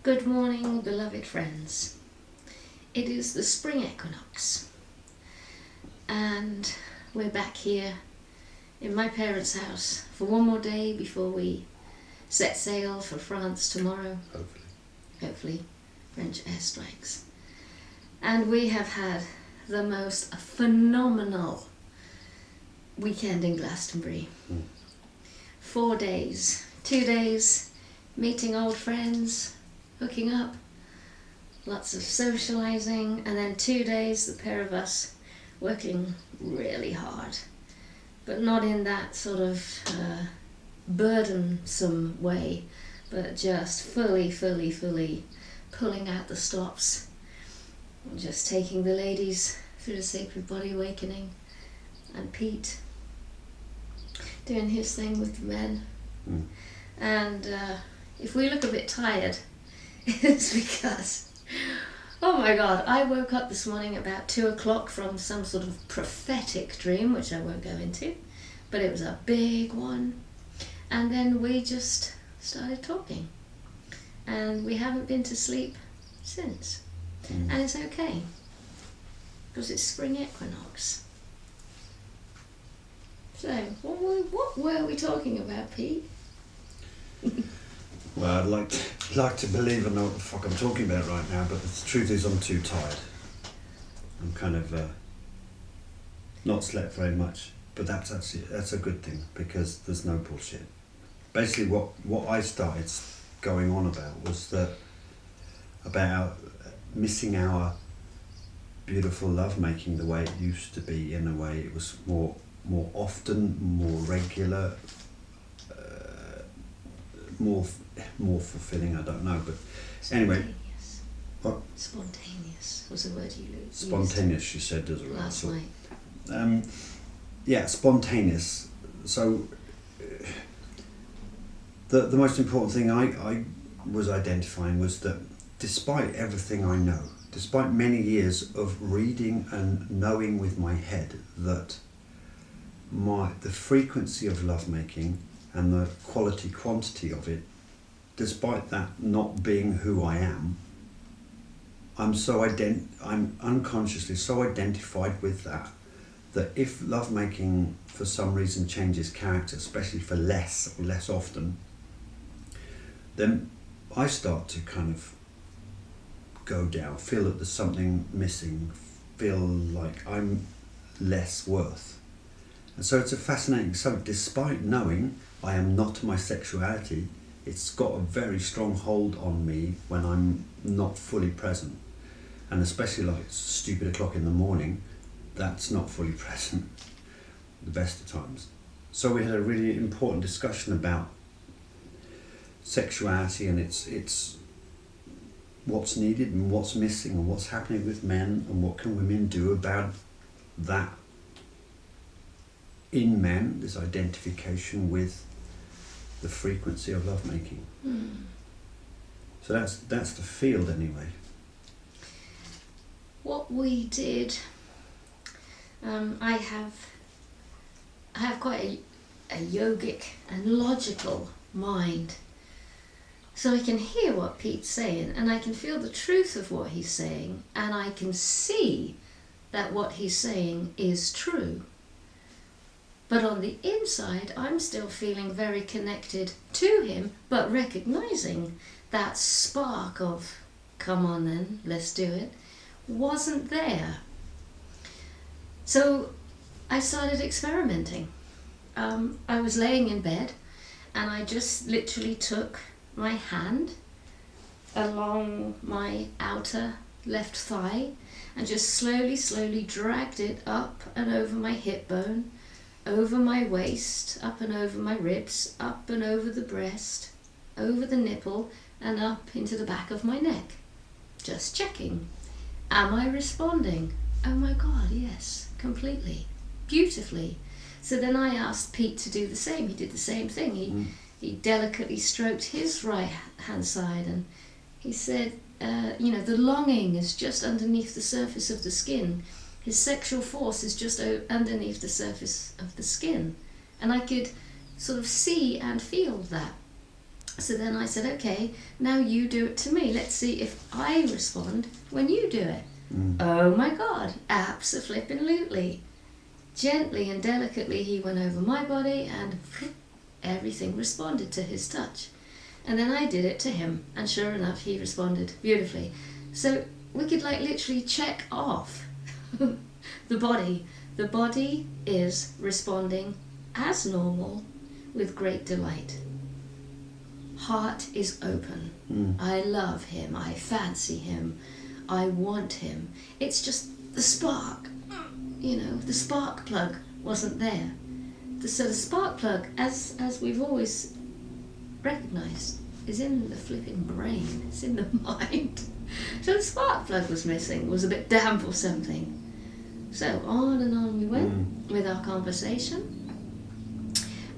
Good morning, beloved friends. It is the spring equinox, and we're back here in my parents' house for one more day before we set sail for France tomorrow. Hopefully, French airstrikes. And we have had the most phenomenal weekend in Glastonbury. 4 days, 2 days, meeting old friends, hooking up, lots of socialising, and then 2 days, the pair of us working really hard, but not in that sort of burdensome way, but just fully pulling out the stops, just taking the ladies through the sacred body awakening, and Pete doing his thing with the men. And if we look a bit tired, it's because, oh my God, I woke up this morning about 2 o'clock from some sort of prophetic dream, which I won't go into, but it was a big one. And then we just started talking, and we haven't been to sleep since. And it's okay, because it's spring equinox. So, what were we talking about, Pete? Well, I'd like to believe I know what the fuck I'm talking about right now, but the truth is I'm too tired. I'm kind of not slept very much, but that's a good thing, because there's no bullshit. Basically, what I started going on about was about missing our beautiful lovemaking the way it used to be. In a way, it was more often, more regular, more fulfilling. I don't know, but anyway. What? Spontaneous was the word you used. Spontaneous, she said, as a last night. Yeah, spontaneous. So the most important thing I was identifying was that despite everything I know, despite many years of reading and knowing with my head that the frequency of lovemaking and the quality quantity of it, despite that not being who I am, I'm unconsciously so identified with that if lovemaking for some reason changes character, especially for less often, then I start to kind of go down, feel that there's something missing, feel like I'm less worth. And so it's a fascinating subject. Despite knowing I am not my sexuality, it's got a very strong hold on me when I'm not fully present. And especially like it's stupid o'clock in the morning, that's not fully present the best of times. So we had a really important discussion about sexuality and it's what's needed and what's missing and what's happening with men and what can women do about that in men, this identification with the frequency of lovemaking. So that's the field anyway. What we did, I have quite a yogic and logical mind, so I can hear what Pete's saying and I can feel the truth of what he's saying, and I can see that what he's saying is true. But on the inside, I'm still feeling very connected to him, but recognizing that spark of, come on then, let's do it, wasn't there. So I started experimenting. I was laying in bed and I just literally took my hand along my outer left thigh and just slowly dragged it up and over my hip bone, over my waist, up and over my ribs, up and over the breast, over the nipple, and up into the back of my neck. Just checking. Am I responding? Oh my God, yes, completely, beautifully. So then I asked Pete to do the same. He did the same thing. He delicately stroked his right hand side and he said, the longing is just underneath the surface of the skin. His sexual force is just underneath the surface of the skin. And I could sort of see and feel that. So then I said, okay, now you do it to me. Let's see if I respond when you do it. Oh my God, abso-flippin-lutely. Gently and delicately he went over my body and everything responded to his touch. And then I did it to him, and sure enough he responded beautifully. So we could like literally check off the body. The body is responding as normal with great delight. Heart is open. I love him, I fancy him, I want him. It's just the spark, the spark plug wasn't there. So the spark plug, as we've always recognised, is in the flipping brain, it's in the mind. So the spark plug was missing, was a bit damp or something. So on and on we went with our conversation.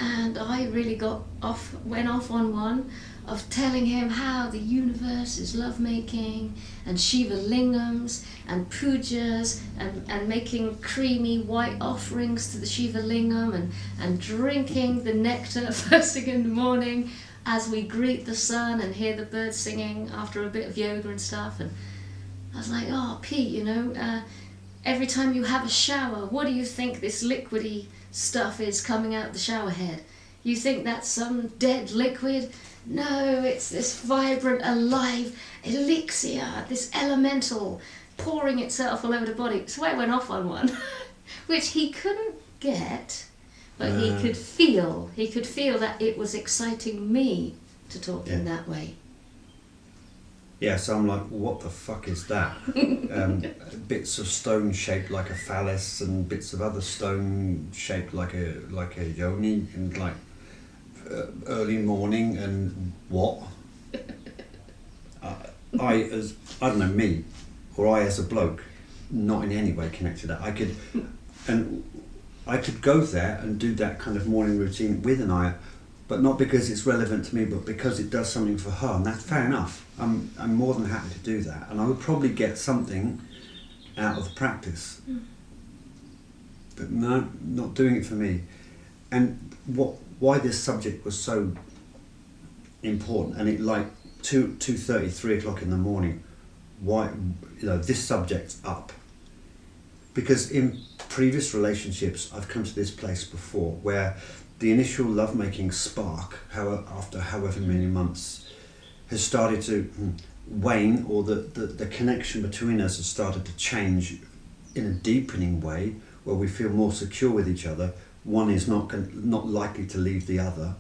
And I really went off on one of telling him how the universe is lovemaking and Shiva lingams and pujas and making creamy white offerings to the Shiva lingam and drinking the nectar first thing in the morning as we greet the sun and hear the birds singing after a bit of yoga and stuff. And I was like, oh, Pete, every time you have a shower, what do you think this liquidy stuff is coming out the shower head? You think that's some dead liquid? No, it's this vibrant, alive elixir, this elemental pouring itself all over the body. So I went off on one, which he couldn't get, but he could feel. He could feel that it was exciting me to talk in that way. Yeah, so I'm like, what the fuck is that? Bits of stone shaped like a phallus and bits of other stone shaped like a yoni, and like early morning and what? I don't know, me, or I as a bloke, not in any way connected to that. I could go there and do that kind of morning routine with Anaiya, but not because it's relevant to me, but because it does something for her, and that's fair enough. I'm more than happy to do that, and I would probably get something out of the practice. But no, not doing it for me. And why this subject was so important, and it like 2:30, 3 o'clock in the morning, why this subject's up. Because in previous relationships, I've come to this place before where the initial lovemaking spark, after however many months, has started to wane, or the connection between us has started to change in a deepening way, where we feel more secure with each other. One is not likely to leave the other.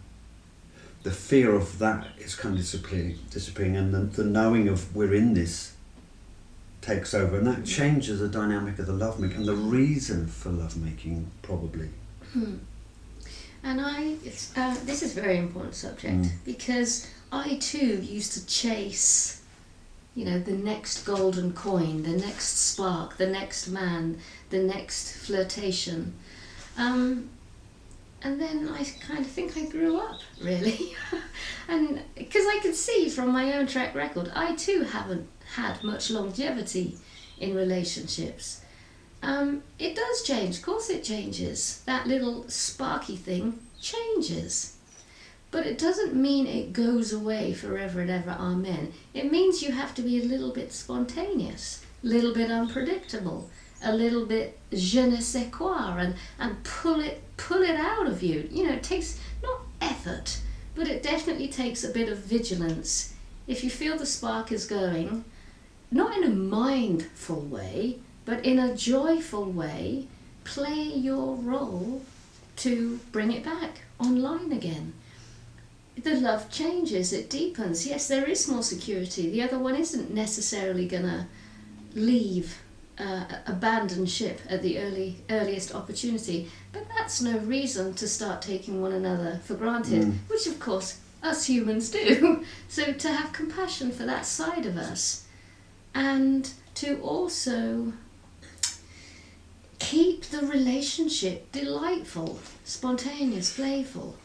The fear of that is kind of disappearing, and the knowing of we're in this takes over, and that changes the dynamic of the lovemaking and the reason for lovemaking, probably. And this is a very important subject, because I too used to chase, the next golden coin, the next spark, the next man, the next flirtation. And then I kind of think I grew up, really. And because I could see from my own track record, I too haven't had much longevity in relationships. It does change, of course it changes. That little sparky thing changes. But it doesn't mean it goes away forever and ever, amen. It means you have to be a little bit spontaneous, a little bit unpredictable, a little bit je ne sais quoi, and pull it out of you. It takes not effort, but it definitely takes a bit of vigilance. If you feel the spark is going, not in a mindful way, but in a joyful way, play your role to bring it back online again. The love changes, it deepens. Yes, there is more security. The other one isn't necessarily gonna leave, abandon ship at the earliest opportunity, but that's no reason to start taking one another for granted, which of course us humans do. So to have compassion for that side of us, and to also keep the relationship delightful, spontaneous, playful.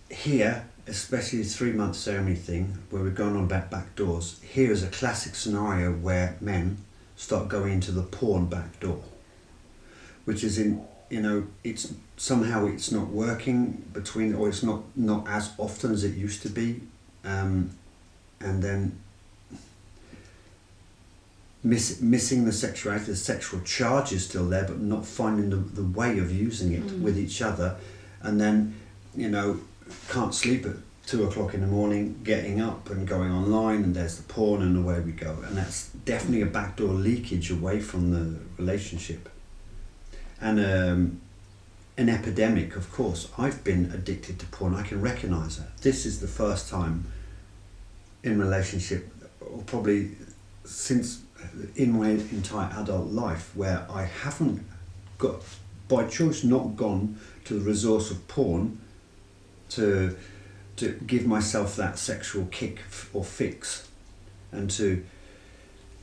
Here, especially the 3-month ceremony thing, where we're going on about back doors, here is a classic scenario where men start going into the porn back door, which is in it's somehow it's not working between, or it's not as often as it used to be, and then missing the sexuality. The sexual charge is still there, but not finding the way of using it with each other, and then can't sleep at 2 o'clock in the morning, getting up and going online, and there's the porn, and away we go. And that's definitely a backdoor leakage away from the relationship. And an epidemic, of course. I've been addicted to porn. I can recognise that. This is the first time in relationship, or probably since in my entire adult life, where I haven't got, by choice, not gone to the resource of porn to give myself that sexual kick or fix, and to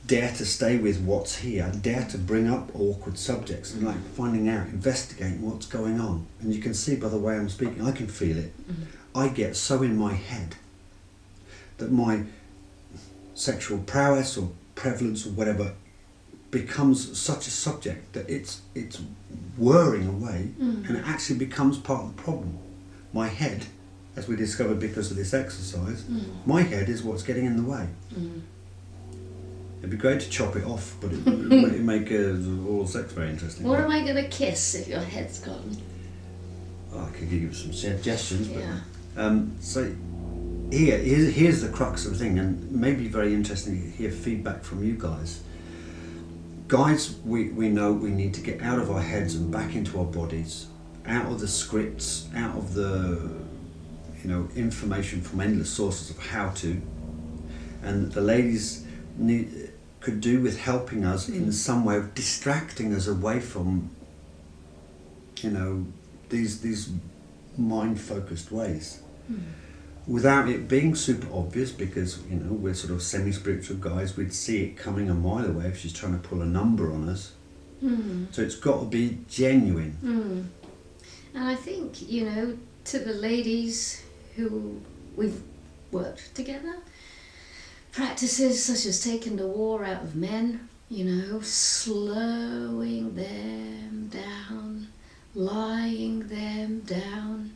dare to stay with what's here, dare to bring up awkward subjects, and like finding out, investigating what's going on. And you can see by the way I'm speaking, I can feel it. I get so in my head that my sexual prowess or prevalence or whatever becomes such a subject that it's whirring away, and it actually becomes part of the problem. My head, as we discovered because of this exercise, my head is what's getting in the way. It'd be great to chop it off, but it'd make oral sex very interesting. What am I going to kiss if your head's gone? Oh, I could give you some suggestions, but Yeah. so here's the crux of the thing, and maybe very interesting to hear feedback from you guys. Guys, we know we need to get out of our heads and back into our bodies, out of the scripts, out of the information from endless sources of how to, and the ladies could do with helping us in some way of distracting us away from these mind-focused ways, without it being super obvious, because we're sort of semi-spiritual guys. We'd see it coming a mile away if she's trying to pull a number on us. So it's got to be genuine. And I think to the ladies who we've worked together, practices such as taking the war out of men, slowing them down, lying them down,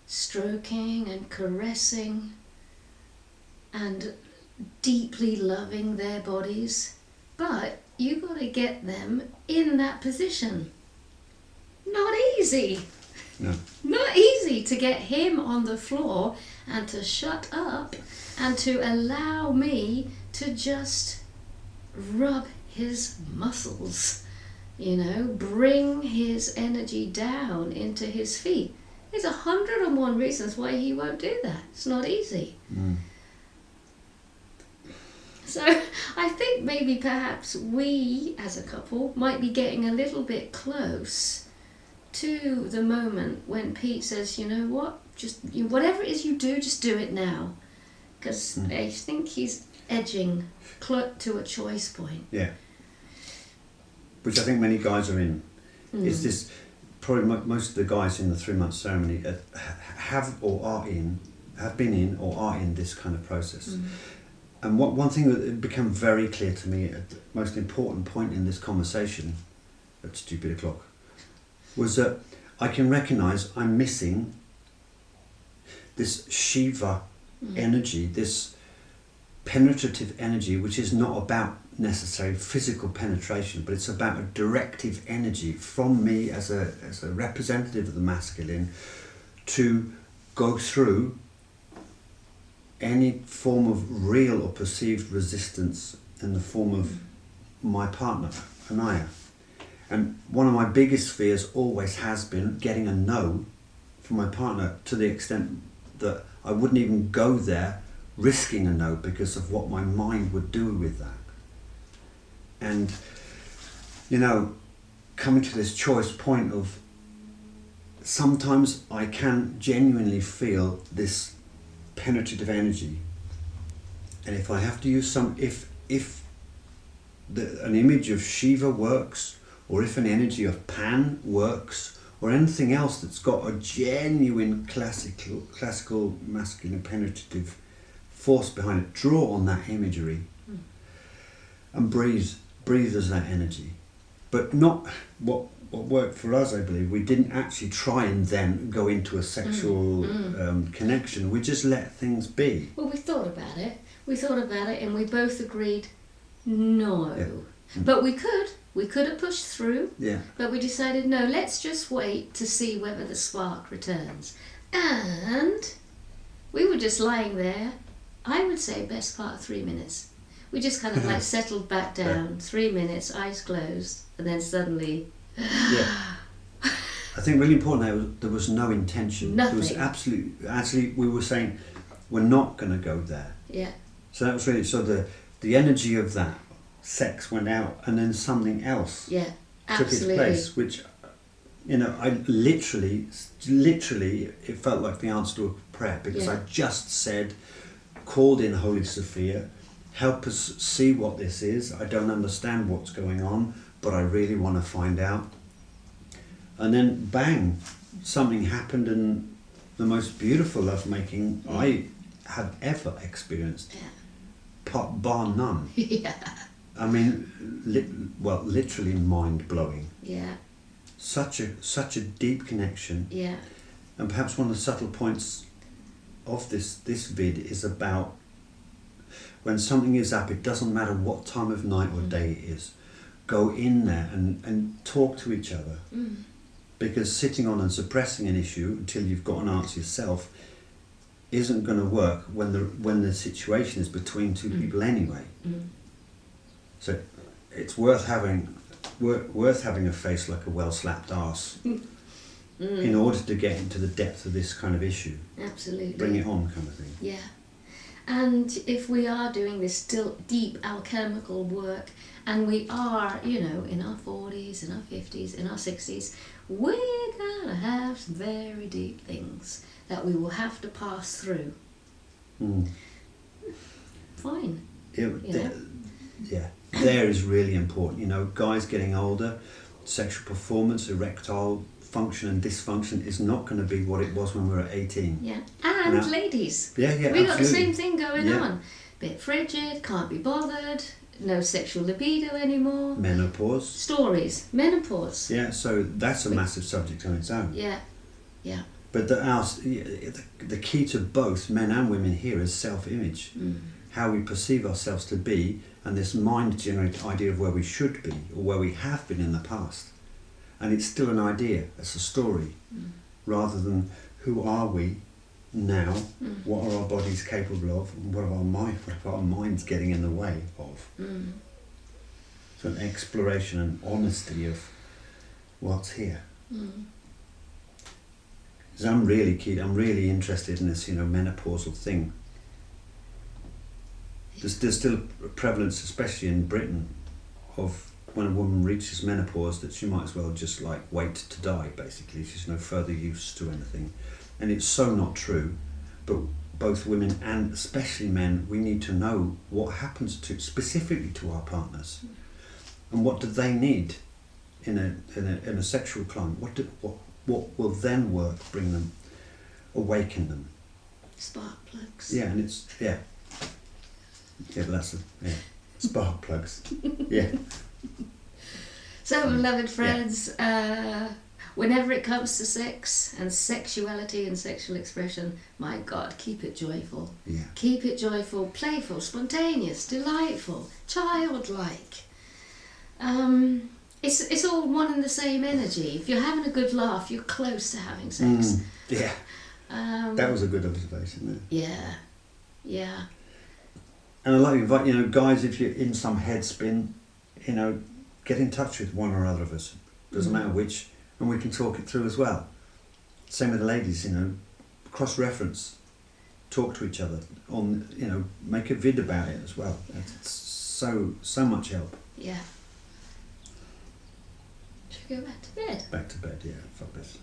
stroking and caressing, and deeply loving their bodies. But you got to get them in that position. Not easy. No. Not easy to get him on the floor and to shut up and to allow me to just rub his muscles, bring his energy down into his feet. There's 101 reasons why he won't do that. It's not easy. So I think maybe perhaps we as a couple might be getting a little bit close to the moment when Pete says, you know what, just whatever it is you do, just do it now. Because I think he's edging to a choice point. Yeah. Which I think many guys are in. Is this, probably most of the guys in the 3-month ceremony have been in or are in this kind of process. And one thing that became very clear to me at the most important point in this conversation at stupid o'clock was that I can recognise I'm missing this Shiva energy, this penetrative energy, which is not about necessary physical penetration, but it's about a directive energy from me as a representative of the masculine to go through any form of real or perceived resistance in the form of my partner, Anaiya. And one of my biggest fears always has been getting a no from my partner, to the extent that I wouldn't even go there risking a no because of what my mind would do with that. And, coming to this choice point of sometimes I can genuinely feel this penetrative energy, and if I have to use if an image of Shiva works, or if an energy of Pan works, or anything else that's got a genuine classical masculine penetrative force behind it, draw on that imagery and breathe as that energy. but not what worked for us, I believe. We didn't actually try and then go into a sexual connection. We just let things be. Well, we thought about it. And we both agreed, no. Yeah. But we could have pushed through. Yeah. But we decided, no, let's just wait to see whether the spark returns. And we were just lying there, I would say best part of 3 minutes. We just kind of like settled back down, 3 minutes, eyes closed, and then suddenly... Yeah. I think really important there was no intention. Nothing. There was actually we were saying we're not going to go there. Yeah. So that was really, so the energy of that sex went out, and then something else took its place, which, you know, I literally it felt like the answer to a prayer, because I just said, called in Holy Sophia, help us see what this is. I don't understand what's going on, but I really want to find out. And then bang, something happened, and the most beautiful lovemaking I have ever experienced, bar none. Yeah. I mean, literally mind-blowing. Yeah. Such a deep connection. Yeah. And perhaps one of the subtle points of this vid is about when something is up, it doesn't matter what time of night or day it is, go in there and talk to each other. Because sitting on and suppressing an issue until you've got an answer yourself isn't going to work when the situation is between two people anyway. So it's worth having a face like a well-slapped arse in order to get into the depth of this kind of issue. Absolutely. Bring it on, kind of thing. Yeah. And if we are doing this still deep alchemical work, and we are, you know, in our 40s, in our 50s, in our 60s, we're gonna have some very deep things that we will have to pass through. Fine. There is really important. You know, guys getting older, sexual performance, erectile function and dysfunction is not going to be what it was when we were 18. Yeah, and now, ladies. We absolutely. Got the same thing going on. Bit frigid, can't be bothered, no sexual libido anymore. Menopause. Stories, menopause. Yeah, so that's a massive subject on its own. Yeah, yeah. But the key to both men and women here is self-image. How we perceive ourselves to be, and this mind-generated idea of where we should be or where we have been in the past. And it's still an idea, it's a story, rather than who are we now, what are our bodies capable of, and what are our minds getting in the way of. So an exploration and honesty of what's here. Because I'm really interested in this, you know, menopausal thing. There's still a prevalence, especially in Britain, of when a woman reaches menopause that she might as well just like wait to die, basically. She's no further use to anything. And it's so not true, but both women and especially men, we need to know what happens specifically to our partners, and what do they need in a sexual climate. What will then work, bring them, awaken them. Spark plugs. Yeah, and it's but that's spark plugs. Yeah. So, beloved friends, whenever it comes to sex and sexuality and sexual expression, my God, keep it joyful. Yeah. Keep it joyful, playful, spontaneous, delightful, childlike. It's all one and the same energy. If you're having a good laugh, you're close to having sex. Yeah. That was a good observation there. Yeah. Yeah. And I'd like to invite, you know, guys, if you're in some head spin, you know, get in touch with one or other of us. Doesn't matter which, and we can talk it through as well. Same with the ladies, you know, cross-reference, talk to each other, you know, make a vid about it as well. It's so much help. Yeah. Should we go back to bed? Back to bed, yeah, fuck this.